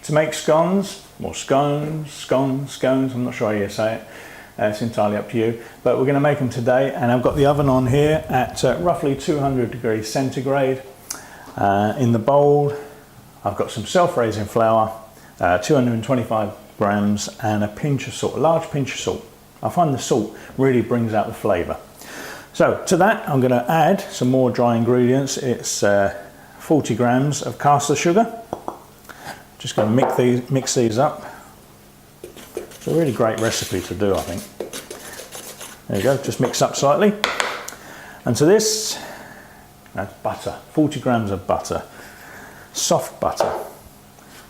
To make scones, or scones, I'm not sure how you say it, it's entirely up to you, but we're going to make them today, and I've got the oven on here at roughly 200 degrees centigrade. In the bowl I've got some self-raising flour, 225 grams, and a pinch of salt, a large pinch of salt. I find the salt really brings out the flavour. So to that I'm going to add some more dry ingredients. It's 40 grams of caster sugar. Just going to mix these up. It's a really great recipe to do, I think. There you go, just mix up slightly. And to this, that's butter, 40 grams of butter, soft butter.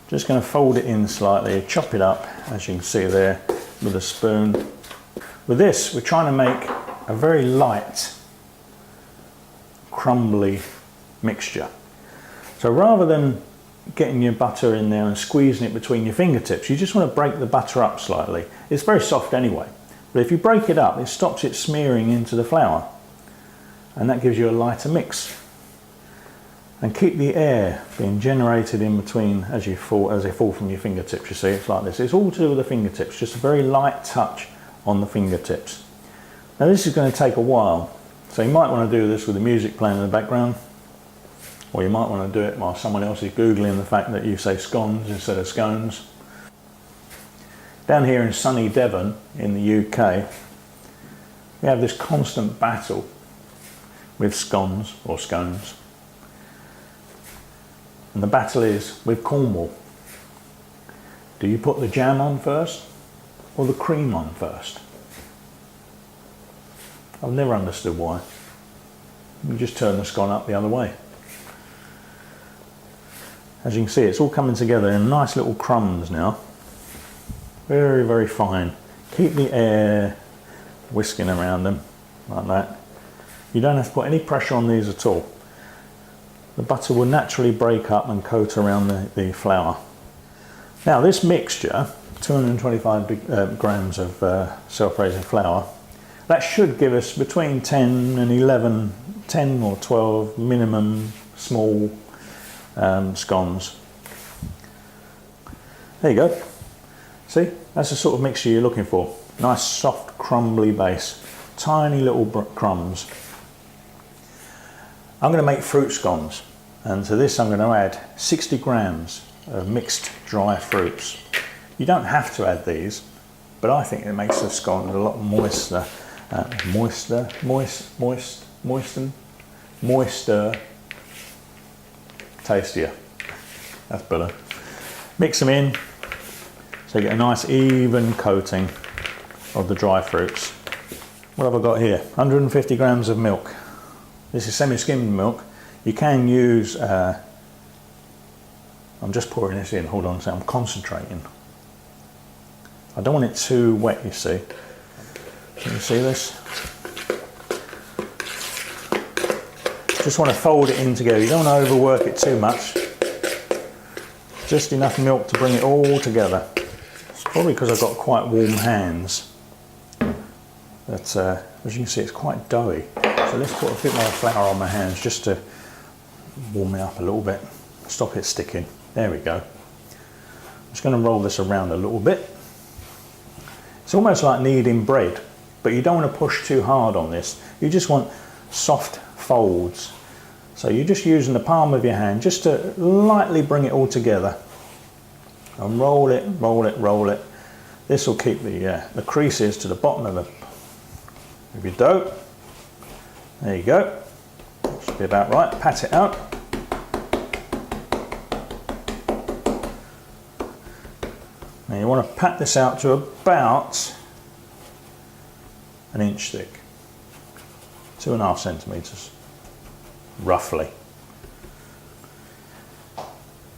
Just going to fold it in slightly, chop it up, as you can see there, with a spoon. With this, we're trying to make a very light, crumbly mixture. So rather than getting your butter in there and squeezing it between your fingertips, you just want to break the butter up slightly. It's very soft anyway, but if you break it up, it stops it smearing into the flour, and that gives you a lighter mix. And keep the air being generated in between as they fall from your fingertips. You see, it's like this. It's all to do with the fingertips, just a very light touch on the fingertips. Now this is going to take a while, so you might want to do this with the music playing in the background, or you might want to do it while someone else is googling the fact that you say scones instead of scones. Down here in sunny Devon in the UK, we have this constant battle with scones or scones. And the battle is with Cornwall. Do you put the jam on first or the cream on first? I've never understood why. You just turn the scone up the other way. As you can see, it's all coming together in nice little crumbs now. Very, very fine. Keep the air whisking around them like that. You don't have to put any pressure on these at all. The butter will naturally break up and coat around the flour. Now this mixture, 225 grams of self-raising flour, that should give us between 10 and 11, 10 or 12 minimum small scones. There you go. See, that's the sort of mixture you're looking for. Nice soft crumbly base, tiny little crumbs. I'm going to make fruit scones, and to this I'm going to add 60 grams of mixed dry fruits. You don't have to add these, but I think it makes the scones a lot moister, moister, tastier. That's better. Mix them in so you get a nice even coating of the dry fruits. What have I got here? 150 grams of milk. This is semi-skimmed milk. You can use, I'm just pouring this in, hold on, so I'm concentrating. I don't want it too wet, you see. Can you see this? Just want to fold it in together. You don't want to overwork it too much. Just enough milk to bring it all together. It's probably because I've got quite warm hands. But as you can see, it's quite doughy. So let's put a bit more flour on my hands just to warm it up a little bit, stop it sticking. There we go. I'm just going to roll this around a little bit. It's almost like kneading bread, but you don't want to push too hard on this. You just want soft folds. So you're just using the palm of your hand just to lightly bring it all together. And roll it, roll it, roll it. This will keep the creases to the bottom of your dough. There you go. Should be about right. Pat it out. Now you want to pat this out to about an inch thick, 2.5 centimeters, roughly.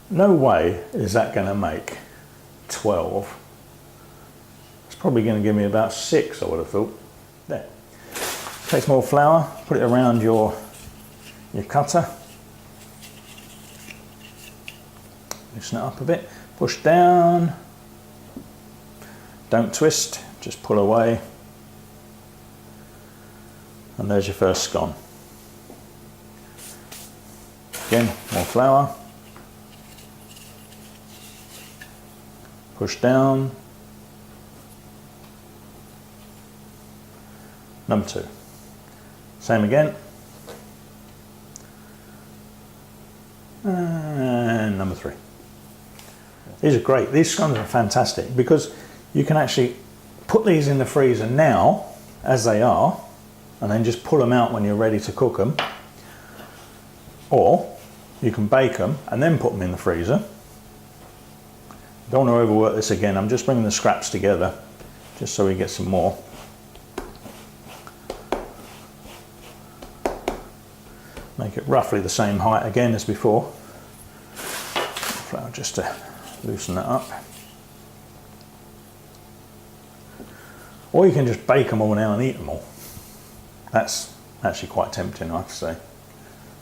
No way is that going to make 12. It's probably going to give me about 6, I would have thought. There. Take some more flour, put it around your cutter. Loosen it up a bit, push down. Don't twist, just pull away. And there's your first scone. Again, more flour. push down. Number 2. Same again. And number 3. These are great. These scones are fantastic because you can actually put these in the freezer now as they are and then just pull them out when you're ready to cook them, or you can bake them and then put them in the freezer. Don't want to overwork this again. I'm just bringing the scraps together just so we get some more. Make it roughly the same height again as before. Flour just to loosen that up. Or you can just bake them all now and eat them all. That's actually quite tempting, I have to say.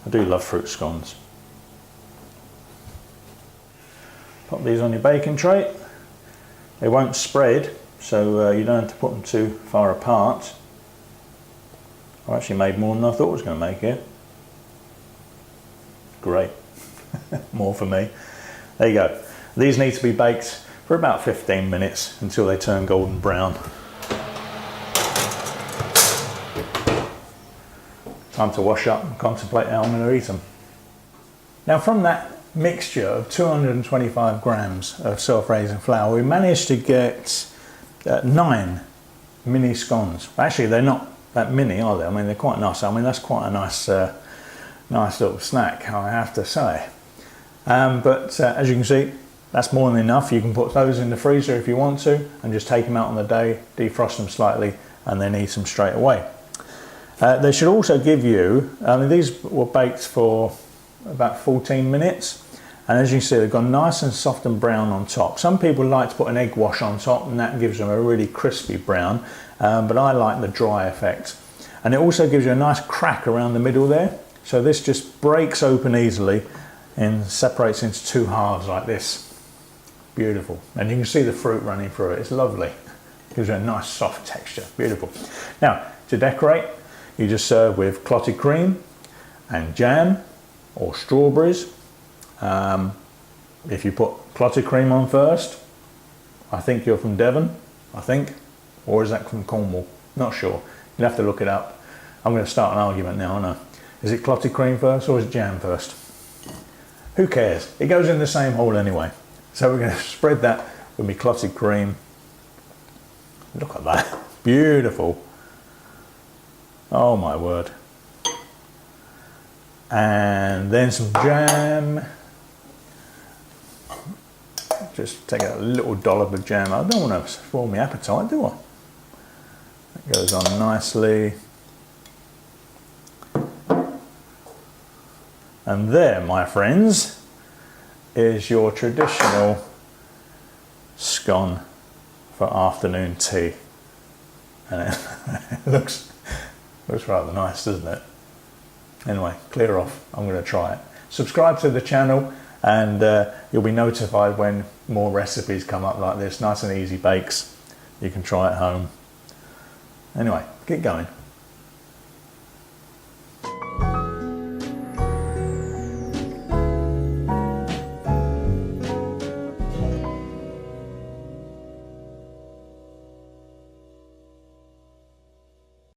I do love fruit scones. Pop these on your baking tray. They won't spread, so you don't have to put them too far apart. I actually made more than I thought I was going to make here. Great. More for me. There you go. These need to be baked for about 15 minutes until they turn golden brown. Time to wash up and contemplate how I'm going to eat them. Now, from that mixture of 225 grams of self-raising flour, we managed to get 9 mini scones. Actually, they're not that mini, are they? I mean, they're quite nice. I mean, that's quite a nice little snack, I have to say. But as you can see, that's more than enough. You can put those in the freezer if you want to and just take them out on the day, defrost them slightly, and then eat them straight away. They should also give you, I mean, these were baked for about 14 minutes, and as you can see, they've gone nice and soft and brown on top. Some people like to put an egg wash on top, and that gives them a really crispy brown, but I like the dry effect. And it also gives you a nice crack around the middle there, so this just breaks open easily and separates into 2 halves like this. Beautiful. And you can see the fruit running through it. It's lovely. Gives you a nice soft texture. Beautiful. Now, to decorate, you just serve with clotted cream and jam or strawberries. If you put clotted cream on first, I think you're from Devon, I think, or is that from Cornwall? Not sure. You'll have to look it up. I'm going to start an argument now, aren't I? Is it clotted cream first or is it jam first? Who cares? It goes in the same hole anyway. So we're going to spread that with my clotted cream. Look at that. Beautiful. Oh my word. And then some jam. Just take a little dollop of jam. I don't want to spoil my appetite, do I? That goes on nicely. And there, my friends, is your traditional scone for afternoon tea. And it looks rather nice, doesn't it? Anyway, clear off. I'm going to try it. Subscribe to the channel and you'll be notified when more recipes come up like this. Nice and easy bakes. You can try at home. Anyway, get going.